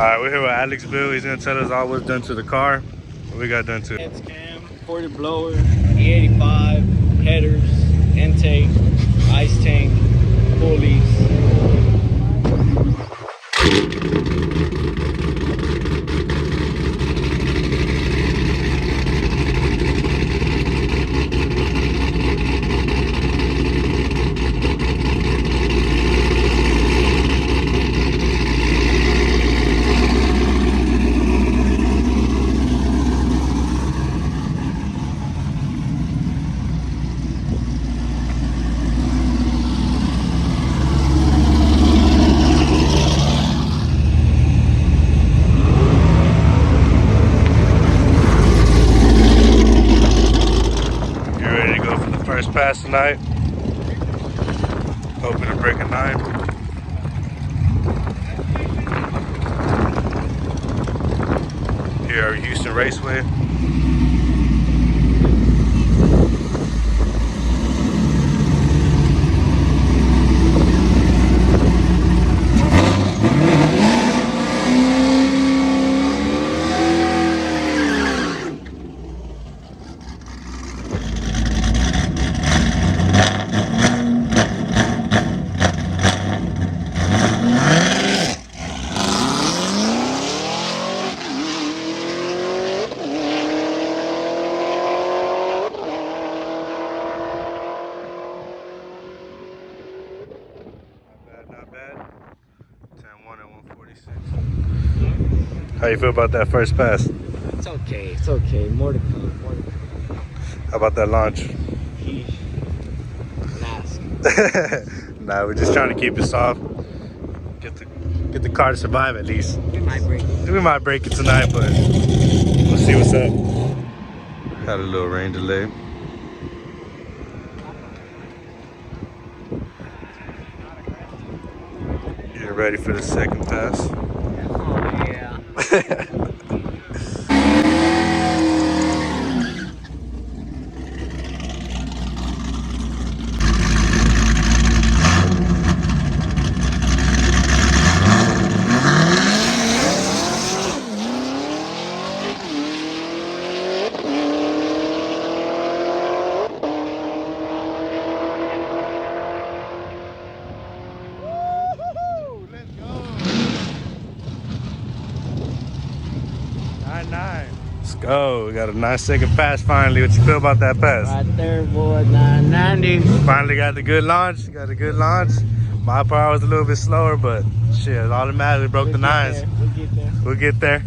Alright, we're here with Alex Bill. He's gonna tell us all what's done to the car. What we got done to it. Head cam, ported blower, E85, headers, intake, ice tank, pulleys. Pass tonight. Hoping to break a 9. Here at Houston Raceway. How you feel about that first pass? It's okay, it's okay. More to come, more to come. How about that launch? Sheesh. Mask. Nah, we're just trying to keep it soft. Get the car to survive at least. We might break it. We might break it tonight, but we'll see what's up. Had a little rain delay. Getting ready for the second pass. Oh yeah. Let's go. We got a 9-second pass finally. What you feel about that pass? Right there, boy. 990. Finally got the good launch. Got a good launch. My power was a little bit slower, but shit, automatically broke the 9s. We'll get there. We'll get there.